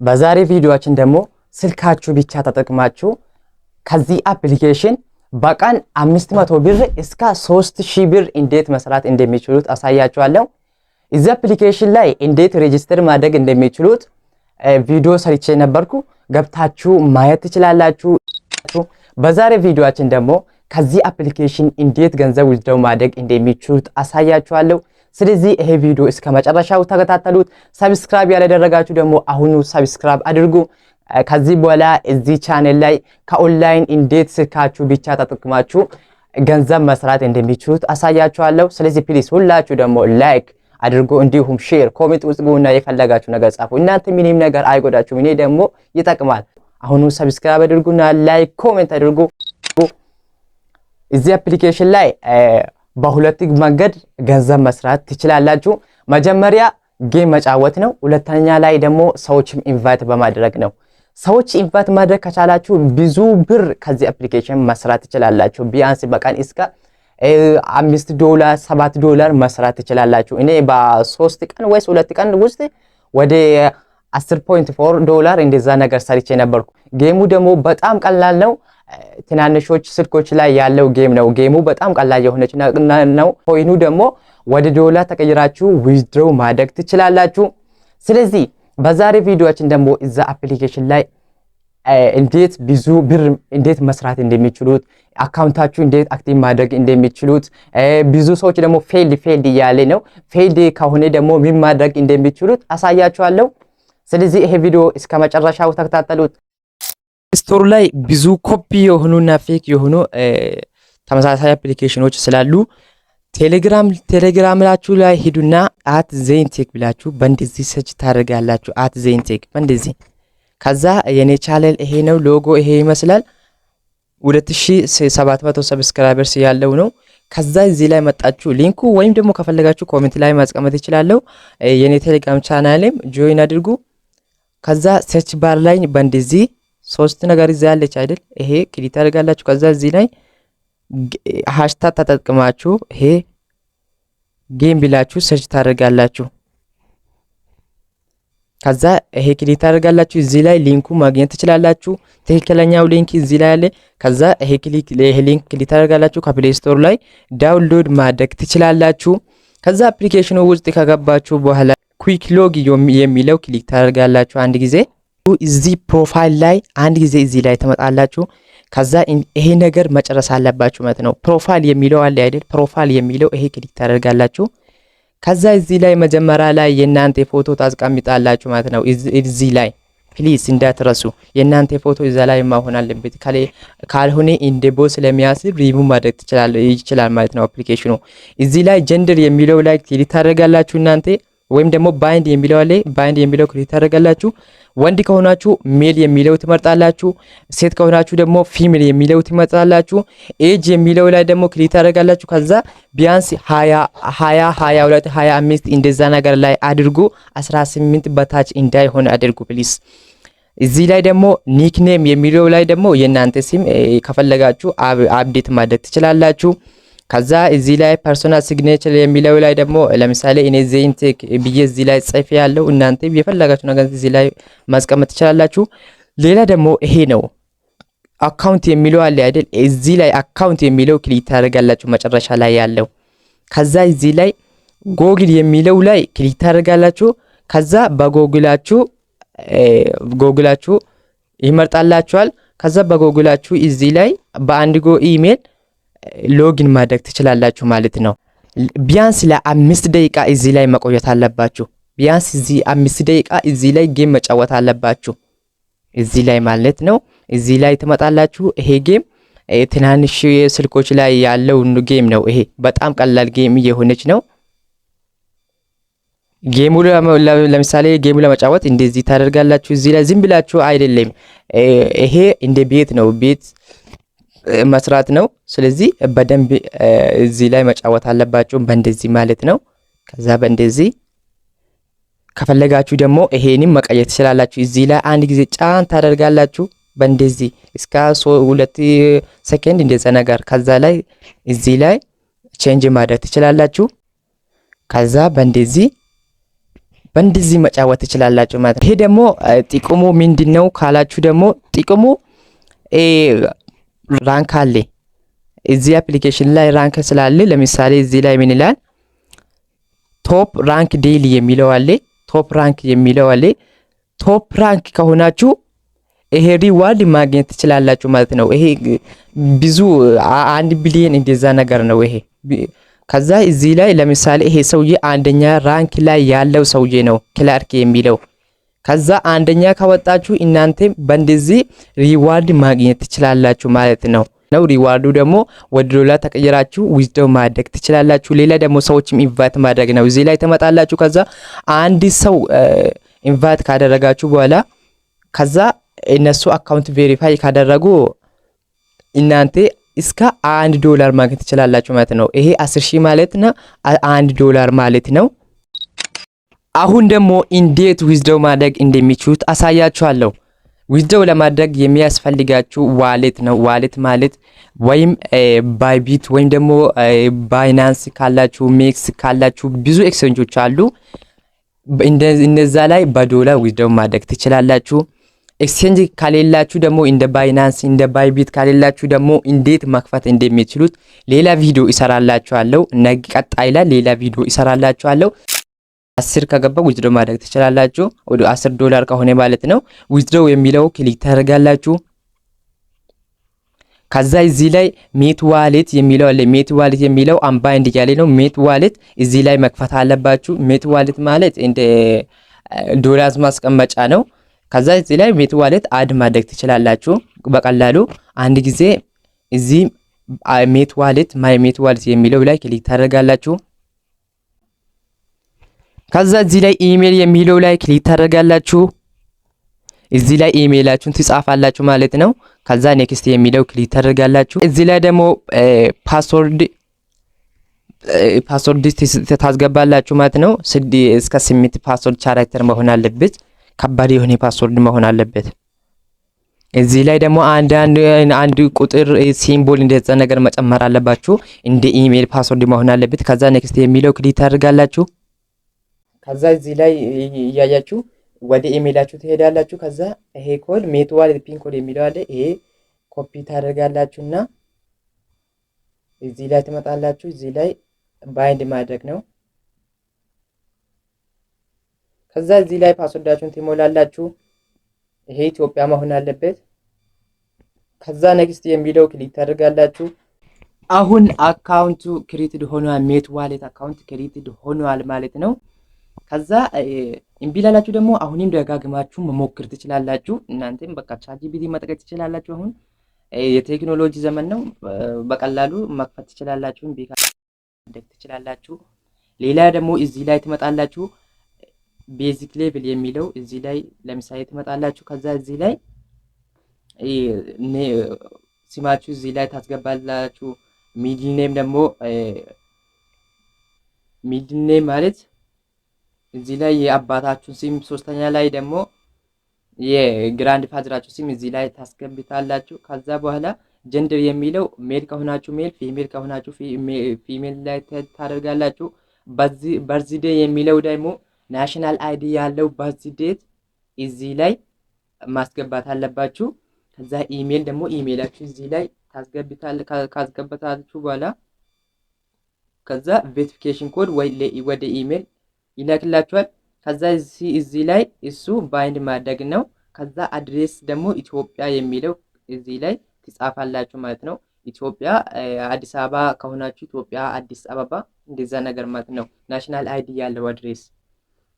በዛሬ ቪዲዮአችን ደግሞ ስልካችሁ ብቻ ተጠቅማችሁ ከዚህ አፕሊኬሽን በቀን 500 ብር እስከ 3000 ብር እንዴት መስራት እንደሚችሉት አሳያችኋለሁ። እዚህ አፕሊኬሽን ላይ እንዴት ሬጂስተር ማድረግ እንደሚችሉት ቪዲዮ ሰርቼ ነበርኩ፣ ገብታችሁ ማየት ትችላላችሁ። በዛሬ ቪዲዮአችን ደግሞ ከዚህ አፕሊኬሽን እንዴት ገንዘብ ዊዝድሮው ማድረግ እንደሚችሉት አሳያችኋለሁ። ስለዚህ ይሄ ቪዲዮ እስከ መጨረሻው ተከታተሉት። ሰብስክራይብ ያላደረጋችሁ ደግሞ አሁኑ ሰብስክራይብ አድርጉ። ከዚህ በኋላ እዚህ ቻናል ላይ ከኦንላይን እንዴት ስልካችሁ ብቻ ተጠቅማችሁ ገንዘብ መስራት እንደሚችሉት አሳያችኋለሁ። ስለዚህ ፕሊዝ ሁላችሁ ደግሞ ላይክ አድርጉ፣ እንዲሁም ሼር፣ ኮሜንት ውስጥ ግቡና የፈለጋችሁ ነገር ጻፉ። እናንተ ምንም ነገር አይጎዳችሁም፣ እኔ ደግሞ ይጠቅማል። አሁኑ ሰብስክራይብ አድርጉና ላይክ ኮሜንት አድርጉ። እዚህ አፕሊኬሽን ላይ በሁለት መንገድ ገንዘብ መስራት ትችላላችሁ። መጀመሪያ ጌም መጫወት ነው። ሁለተኛ ላይ ደግሞ ሰዎችም ኢንቫይት በማድረግ ነው። ሰዎች ኢንቫይት ማድረግ ከቻላችሁ ብዙ ብር ከዚህ አፕሊኬሽን መስራት ትችላላችሁ። ቢያንስ በቀን እስከ $5 $7 መስራት ትችላላችሁ። እኔ በ3 ቀን ወይስ 2 ቀን ውስጥ ወደ $10.4 እንደዛ ነገር ሰርቼ ነበርኩ። ጌሙ ደግሞ በጣም ቀላል ነው። ትናንሾች ስልኮች ላይ ያለው ጌም ነው። ጌሙ በጣም ቀላል የሆነች ነው። ኮይኑ ደግሞ ወደ ዶላር ተቀይራችሁ ዊዝድሮው ማድረግ ትችላላችሁ። ስለዚህ በዛሬ ቪዲዮአችን ደግሞ እዛ አፕሊኬሽን ላይ እንዴት ብዙ ብር እንዴት መስራት እንደሚችሉት፣ አካውንታችሁ እንዴት አክቲቭ ማድረግ እንደሚችሉት፣ ብዙ ሰዎች ደግሞ ፌልድ እያለ ነው። ፌልድ ከሆነ ደግሞ ምን ማድረግ እንደሚችሉት አሳያችኋለሁ። ስለዚህ ይሄ ቪዲዮ እስከ መጨረሻው ተከታተሉት። ስቶር ላይ ብዙ ኮፒ የሆኑና ፌክ የሆኑ ተመሳሳይ አፕሊኬሽኖች ስላሉ ቴሌግራም ላችሁ ላይ ሂዱና @zentek ብላችሁ በእንደዚህ ሰርች ታደርጋላችሁ። @zentek በእንደዚህ ከዛ የኔ ቻናል ይሄ ነው። ሎጎ ይሄ ይመስላል። 2700 ሰብስክራይበርስ ያለው ነው። ከዛ እዚህ ላይ መጣችሁ ሊንኩ ወይም ደግሞ ከፈለጋችሁ ኮሜንት ላይ ማስቀመጥ ይችላል። የኔ ቴሌግራም ቻናልም ጆይን አድርጉ። ከዛ ሰርች ባር ላይ በእንደዚህ 3 ነገር እዚህ ያለች አይደል? ይሄ ክሊክ ታደርጋላችሁ። ከዛ እዚህ ላይ ሃሽታግ ተጠቅማችሁ ይሄ ጌም ብላችሁ ሰርች ታደርጋላችሁ። ከዛ ይሄ ክሊክ ታደርጋላችሁ። እዚህ ላይ ሊንኩ ማግኘት ትችላላችሁ። ትክክለኛው ሊንክ እዚህ ላይ አለ። ከዛ ይሄ ሊንክ ክሊክ ታደርጋላችሁ። ከፕሌይ ስቶር ላይ ዳውንሎድ ማድረግ ትችላላችሁ። ከዛ አፕሊኬሽኑ ውስጥ ከገባችሁ በኋላ ኩዊክ ሎግ የሚለው ክሊክ ታደርጋላችሁ። አንድ ጊዜ እዚህ ፕሮፋይል ላይ አንድ ጊዜ እዚህ ላይ ተመጣላችሁ። ከዛ ይሄ ነገር መጨረስ አለባችሁ ማለት ነው። ፕሮፋይል የሚለው አለ አይደል? ፕሮፋይል የሚለው ይሄ ክሊክ ታደርጋላችሁ። ከዛ እዚህ ላይ መጀመሪያ ላይ የናንተ ፎቶ ታስቀምጣላችሁ ማለት ነው። እዚህ ላይ ፕሊዝ እንዳትረሱ የናንተ ፎቶ እዛ ላይ መሆን አለበት። ካልሆነ እንደ ቦስ ስለሚያስብ ሪሙቭ ማድረግ ይችላል ማለት ነው አፕሊኬሽኑ። እዚህ ላይ ጀንደር የሚለው ላይ ክሊክ ታደርጋላችሁ እናንተ ወይም ደግሞ ባይንድ የሚለው አለ። ባይንድ የሚለው ክሊክ ታደርጋላችሁ። ወንድ ከሆናችሁ ሜል የሚለው ትመርጣላችሁ። ሴት ከሆናችሁ ደግሞ ፊሜል የሚለው ትመርጣላችሁ። ኤጅ የሚለው ላይ ደግሞ ክሊክ ታደርጋላችሁ። ከዛ ቢያንስ 20 22 25 እንደዛ ነገር ላይ አድርጉ። 18 በታች እንዳይሆን አድርጉ ፕሊዝ። እዚህ ላይ ደግሞ ኒክኔም የሚለው ላይ ደግሞ የናንተ ስም ከፈለጋችሁ አፕዴት ማድረግ ትችላላችሁ። ከዛ እዚህ ላይ ፐርሶናል ሲግኔቸር የሚለው ላይ ደግሞ ለምሳሌ እኔ ዜንቴክ ብዬ እዚህ ላይ ጽፌ ያለው እናንተ የፈለጋችሁ ነገር እዚህ ላይ ማስቀመጥ ትችላላችሁ። ሌላ ደግሞ ይሄ ነው አካውንት የሚለው አለ አይደል? እዚህ ላይ አካውንት የሚለው ክሊክ ታደርጋላችሁ መጨረሻ ላይ ያለው። ከዛ እዚህ ላይ ጎግል የሚለው ላይ ክሊክ ታደርጋላችሁ። ከዛ በጎግላችሁ ይመርጣላችኋል። ከዛ በጎግላችሁ እዚህ ላይ በአንድ ጎ ኢሜል ሎጊን ማድረግ ትችላላችሁ ማለት ነው። ቢያንስ ለ5 ደቂቃ እዚህ ላይ መቆየት አለባችሁ። ቢያንስ እዚህ 5 ደቂቃ እዚህ ላይ ጌም መጫወት አለባችሁ እዚህ ላይ ማለት ነው። እዚህ ላይ ትመጣላችሁ። ይሄ ጌም ትናንሽ ስልኮች ላይ ያለው ጌም ነው። ይሄ በጣም ቀላል ጌም የሆነች ነው። ጌሙ ለምሳሌ ጌሙ ለመጫወት እንደዚህ ታደርጋላችሁ። እዚህ ላይ ዝም ብላችሁ አይደለም። ይሄ እንደ ቤት ነው፣ ቤት መስራት ነው። ስለዚህ በደንብ እዚህ ላይ መጫወት አለባችሁ በእንደዚህ ማለት ነው። ከዛ በእንደዚህ ከፈለጋችሁ ደግሞ ይሄንም መቀየር ትችላላችሁ። እዚህ ላይ አንድ ጊዜ ጫን ታደርጋላችሁ በእንደዚህ እስከ 2 ሰከንድ እንደዛ ነገር። ከዛ ላይ እዚህ ላይ ቼንጅ ማድረግ ትችላላችሁ። ከዛ በእንደዚህ በእንደዚህ መጫወት ትችላላችሁ ማለት ነው። ይሄ ደግሞ ጥቅሙ ምንድነው ካላችሁ ደግሞ ጥቅሙ ራንክ አለ እዚህ አፕሊኬሽን ላይ ራንክ ስላለ ለምሳሌ እዚህ ላይ ምን ይላል ቶፕ ራንክ ዴይሊ የሚለው አለ ቶፕ ራንክ የሚለው አለ ቶፕ ራንክ ከሆናችሁ ይሄ ሪዋርድ ማግኘት ትችላላችሁ ማለት ነው። ይሄ ብዙ 1 ቢሊዮን እንደዛ ነገር ነው ይሄ። ከዛ እዚህ ላይ ለምሳሌ ይሄ ሰውዬ አንደኛ ራንክ ላይ ያለው ሰውዬ ነው ክላርክ የሚለው። ከዛ አንደኛ ካወጣችሁ እናንተ በእንደዚህ ሪዋርድ ማግኘት ትችላላችሁ ማለት ነው። ሪዋርዱ ደግሞ ወደ ዶላር ተቀየራችሁ ዊዝድሮው ማድረግ ትችላላችሁ። ሌላ ደግሞ ሰዎችም ኢንቫይት ማድረግ ነው። እዚህ ላይ ተመጣላችሁ። ከዛ አንድ ሰው ኢንቫይት ካደረጋችሁ በኋላ ከዛ እነሱ አካውንት ቬሪፋይ ካደረጉ እናንተ እስከ $1 ማግኘት ትችላላችሁ ማለት ነው። ይሄ 10,000 ማለት ነው $1 ማለት ነው። አሁን ደግሞ እንዴት ዊዝድሮው ማድረግ እንደሚችሉት አሳያችኋለሁ። ዊዝድሮው ለማድረግ የሚያስፈልጋችሁ ዋሌት ነው። ዋሌት ማለት ወይም ባይቢት ወይም ደግሞ ባይናንስ ካላችሁ ሜክስ ካላችሁ ብዙ ኤክስቼንጆች አሉ። እነዛ ላይ በዶላር ዊዝድሮው ማድረግ ትችላላችሁ። ኤክስቼንጅ ካሌላችሁ ደግሞ እንደ ባይናንስ እንደ ባይቢት ካሌላችሁ ደግሞ እንዴት መክፈት እንደሚችሉት ሌላ ቪዲዮ ይሰራላችኋለሁ። ነገ ቀጣይ ላይ ሌላ ቪዲዮ ይሰራላችኋለሁ። 10 ከገባ ዊዝድሮው ማድረግ ትችላላችሁ። ወደ $10 ከሆነ ማለት ነው። ዊዝድሮው የሚለው ክሊክ ታደርጋላችሁ። ከዛ እዚህ ላይ ሜት ዋሌት የሚለው አለ። ሜት ዋሌት የሚለው አምባይንድ ያለ ነው። ሜት ዋሌት እዚህ ላይ መክፈት አለባችሁ። ሜት ዋሌት ማለት እንደ ዶላር ማስቀመጫ ነው። ከዛ እዚህ ላይ ሜት ዋሌት አድ ማድረግ ትችላላችሁ በቀላሉ አንድ ጊዜ። እዚህ ሜት ዋሌት ማይ ሜት ዋሌት የሚለው ላይ ክሊክ ታደርጋላችሁ። ከዛ እዚህ ላይ ኢሜል የሚለው ላይ ክሊክ ታደርጋላችሁ። እዚህ ላይ ኢሜላችሁን ትጻፋላችሁ ማለት ነው። ከዛ ኔክስት የሚለው ክሊክ ታደርጋላችሁ። እዚህ ላይ ደግሞ ፓስወርድ ታስገባላችሁ ማለት ነው። 6 እስከ 8 ፓስወርድ ካራክተር መሆን አለበት። ከባድ የሆነ ፓስወርድ መሆን አለበት። እዚህ ላይ ደግሞ አንድ ቁጥር ሲምቦል እንደዛ ነገር መጨመር አለባችሁ። እንደ ኢሜል ፓስወርድ መሆን አለበት። ከዛ ኔክስት የሚለው ክሊክ ታደርጋላችሁ። ከዛ እዚህ ላይ እያያችሁ ወደ ኢሜላችሁ ትሄዳላችሁ። ከዛ ይሄ ኮድ ሜት ዋሌት ፒን ኮድ የሚለው አለ። ይሄ ኮፒ ታደርጋላችሁና እዚህ ላይ ትመጣላችሁ። እዚህ ላይ ባይንድ ማድረግ ነው። ከዛ እዚህ ላይ ፓስወርዳችሁን ትሞላላችሁ። ይሄ ኢትዮጵያ መሆን አለበት። ከዛ ኔክስት የሚለው ክሊክ ታደርጋላችሁ። አሁን አካውንቱ ክሬትድ ሆኗል። ሜት ዋሌት አካውንት ክሬትድ ሆኗል ማለት ነው። ከዛ እምቢ ላላችሁ ደግሞ አሁንም ደጋግማችሁ መሞክር ትችላላችሁ። እናንተም በቃ ቻትጂፒቲ መጠቀም ትችላላችሁ። አሁን የቴክኖሎጂ ዘመን ነው። በቀላሉ መክፈት ትችላላችሁ። እምቢ ካላችሁ ትችላላችሁ። ሌላ ደግሞ እዚህ ላይ ትመጣላችሁ። ቤዚክ ሌቭል የሚለው እዚህ ላይ ለምሳሌ ትመጣላችሁ። ከዛ እዚህ ላይ ስማችሁ እዚህ ላይ ታስገባላችሁ። ሚድል ኔም ደግሞ ሚድል ኔም ማለት እዚህ ላይ የአባታችሁን ስም፣ ሶስተኛ ላይ ደግሞ የግራንድ ፋዘራችሁ ስም እዚህ ላይ ታስገብታላችሁ። ከዛ በኋላ ጀንደር የሚለው ሜል ከሆናችሁ ሜል፣ ፊሜል ከሆናችሁ ፊሜል ላይ ታደርጋላችሁ። በርዝዴ የሚለው ደግሞ ናሽናል አይዲ ያለው በርዝዴት እዚህ ላይ ማስገባት አለባችሁ። ከዛ ኢሜል ደግሞ ኢሜላችሁ እዚህ ላይ ካስገባታችሁ በኋላ ከዛ ቬሪፊኬሽን ኮድ ወደ ኢሜል ይላክላችኋል። ከዛ እዚህ ላይ እሱ ባይንድ ማድረግ ነው። ከዛ አድሬስ ደግሞ ኢትዮጵያ የሚለው እዚህ ላይ ትጻፋላችሁ ማለት ነው። ኢትዮጵያ አዲስ አበባ ከሆናችሁ ኢትዮጵያ አዲስ አበባ እንደዛ ነገር ማለት ነው። ናሽናል አይዲ ያለው አድሬስ።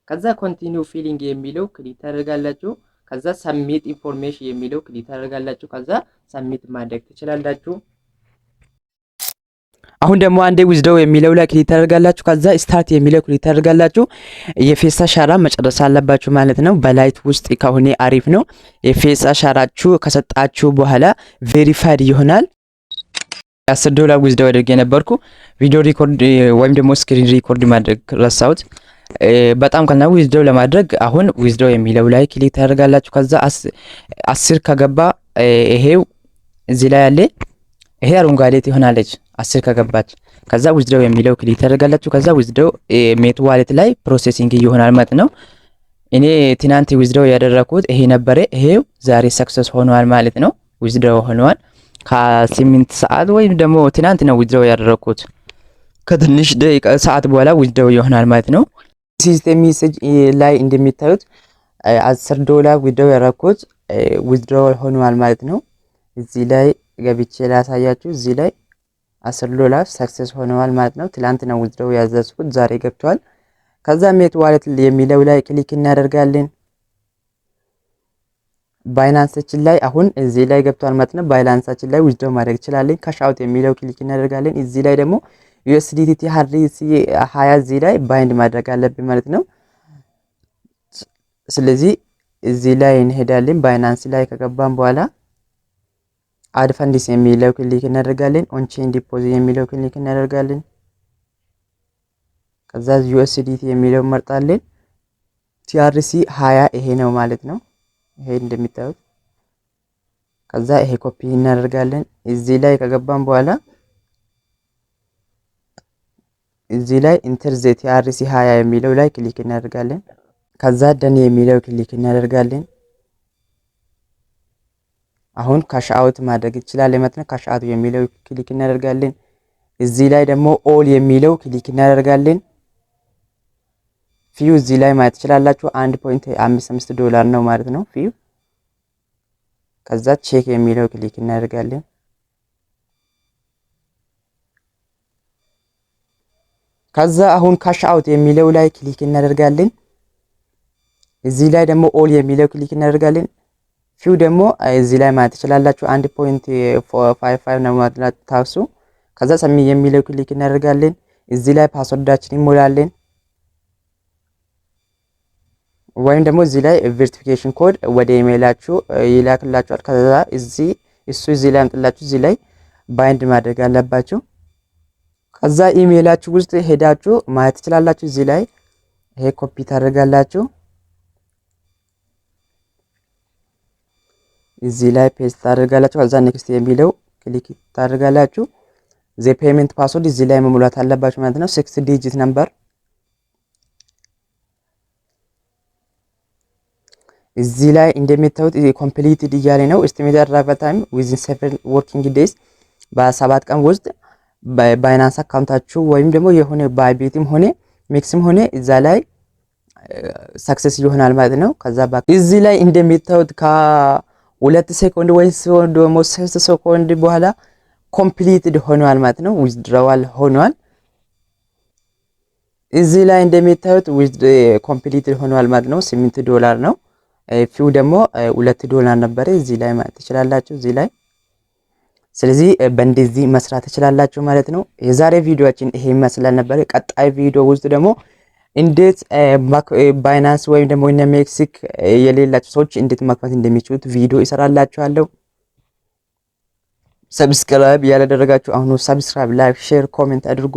ከዛ ኮንቲኒው ፊሊንግ የሚለው ክሊክ ታደርጋላችሁ። ከዛ ሰሚት ኢንፎርሜሽን የሚለው ክሊክ ታደርጋላችሁ። ከዛ ሰሚት ማድረግ ትችላላችሁ። አሁን ደግሞ አንዴ ዊዝድሮው የሚለው ላይ ክሊክ ታደርጋላችሁ። ከዛ ስታርት የሚለው ክሊክ ታደርጋላችሁ። የፌስ አሻራ መጨረስ አለባችሁ ማለት ነው። በላይት ውስጥ ከሆነ አሪፍ ነው። የፌስ አሻራችሁ ከሰጣችሁ በኋላ ቬሪፋይድ ይሆናል። $10 ዊዝድሮው አድርጌ ነበርኩ። ቪዲዮ ሪኮርድ ወይም ደግሞ ስክሪን ሪኮርድ ማድረግ ረሳሁት። በጣም ከና ዊዝድሮው ለማድረግ አሁን ዊዝድሮው የሚለው ላይ ክሊክ ታደርጋላችሁ። ከዛ 10 ከገባ ይሄው እዚህ ላይ ያለ ይሄ አረንጓዴ ትሆናለች። 10 ከገባች ከዛ ዊዝድሮው የሚለው ክሊክ ታደርጋላችሁ። ከዛ ዊዝድሮው ሜት ዋሌት ላይ ፕሮሴሲንግ ይሆናል ማለት ነው። እኔ ትናንት ዊዝድሮው ያደረኩት ይሄ ነበረ። ይሄው ዛሬ ሰክሰስ ሆኗል ማለት ነው። ዊዝድሮው ሆኗል ከ8 ሰዓት ወይም ደግሞ ትናንት ነው ዊዝድሮው ያደረኩት። ከትንሽ ደቂቃ ሰዓት በኋላ ዊዝድሮው ይሆናል ማለት ነው። ሲስተም ሜሴጅ ላይ እንደሚታዩት $10 ዊዝድሮው ያደረኩት ዊዝድሮው ሆኗል ማለት ነው። እዚህ ላይ ገብቼ ላሳያችሁ። እዚህ ላይ $10 ሰክሰስ ሆነዋል ማለት ነው። ትላንት ነው ዊዝድሮው ያዘዝኩት ዛሬ ገብቷል። ከዛ ሜት ዋሌት የሚለው ላይ ክሊክ እናደርጋለን። ባይናንሳችን ላይ አሁን እዚህ ላይ ገብቷል ማለት ነው። ባይናንሳችን ላይ ዊዝድሮው ማድረግ እንችላለን። ካሽ አውት የሚለው ክሊክ እናደርጋለን። እዚህ ላይ ደግሞ USDT ሃርዲሲ 20 እዚህ ላይ ባይንድ ማድረግ አለብን ማለት ነው። ስለዚህ እዚህ ላይ እንሄዳለን። ባይናንስ ላይ ከገባን በኋላ አድ ፈንድስ የሚለው ክሊክ እናደርጋለን። ኦን ቼን ዲፖዚት የሚለው ክሊክ እናደርጋለን። ከዛ USDT የሚለው መርጣለን። TRC 20 ይሄ ነው ማለት ነው። ይሄ እንደሚታዩት ከዛ ይሄ ኮፒ እናደርጋለን። እዚህ ላይ ከገባን በኋላ እዚህ ላይ ኢንተር ዘ TRC 20 የሚለው ላይ ክሊክ እናደርጋለን። ከዛ ደን የሚለው ክሊክ እናደርጋለን። አሁን ካሽ አውት ማድረግ ይችላል ማለት ነው። ካሽ አውት የሚለው ክሊክ እናደርጋለን። እዚህ ላይ ደግሞ ኦል የሚለው ክሊክ እናደርጋለን። ፊው እዚህ ላይ ማየት ትችላላችሁ። $1.55 ነው ማለት ነው ፊው። ከዛ ቼክ የሚለው ክሊክ እናደርጋለን። ከዛ አሁን ካሽ አውት የሚለው ላይ ክሊክ እናደርጋለን። እዚህ ላይ ደግሞ ኦል የሚለው ክሊክ እናደርጋለን። ፊው ደግሞ እዚህ ላይ ማየት ትችላላችሁ 1.55 ነው ማለት ነው ታክሱ። ከዛ ሰሚ የሚለው ክሊክ እናደርጋለን። እዚህ ላይ ፓስወርዳችን እንሞላለን። ወይም ደግሞ እዚህ ላይ ቬሪፊኬሽን ኮድ ወደ ኢሜይላችሁ ይላክላችኋል። ከዛ እዚህ ላይ አምጥላችሁ እዚህ ላይ ባይንድ ማድረግ አለባችሁ። ከዛ ኢሜይላችሁ ውስጥ ሄዳችሁ ማየት ትችላላችሁ። እዚህ ላይ ይሄ ኮፒ ታደርጋላችሁ። እዚህ ላይ ፔስት ታደርጋላችሁ። ከዛ ኔክስት የሚለው ክሊክ ታደርጋላችሁ። ዘ ፔመንት ፓስወርድ እዚህ ላይ መሙላት አለባችሁ ማለት ነው። 6 ዲጂት ነምበር እዚህ ላይ እንደምታዩት ኮምፕሊትድ እያለ ነው። ኤስቲሜትድ አራይቫል ታይም ዊዝን 7 ወርኪንግ ዴይስ በ7 ቀን ውስጥ ባይናንስ አካውንታችሁ ወይም ደግሞ የሆነ ባይቢትም ሆነ ሚክስም ሆነ እዛ ላይ ሰክሰስ ይሆናል ማለት ነው። ከዛ እዚህ ላይ እንደምታዩት ከ2 ሴኮንድ ወይስ ደግሞ 3 ሴኮንድ በኋላ ኮምፕሊትድ ሆኗል ማለት ነው። ዊዝድሮዋል ሆኗል። እዚህ ላይ እንደምታዩት ኮምፕሊትድ ሆኗል ማለት ነው። $8 ነው። ፊው ደግሞ $2 ነበር። እዚህ ላይ ማለት ትችላላችሁ እዚህ ላይ። ስለዚህ በእንደዚህ መስራት ትችላላችሁ ማለት ነው። የዛሬ ቪዲዮአችን ይሄ ይመስላል ነበር። ቀጣይ ቪዲዮ ውስጥ ደግሞ እንዴት ባይናንስ ወይም ደግሞ እነ ሜክሲክ የሌላችሁ ሰዎች እንዴት መክፈት እንደሚችሉት ቪዲዮ ይሰራላችኋለሁ። ሰብስክራይብ ያላደረጋችሁ አሁኑ ሰብስክራይብ፣ ላይክ፣ ሼር፣ ኮሜንት አድርጉ።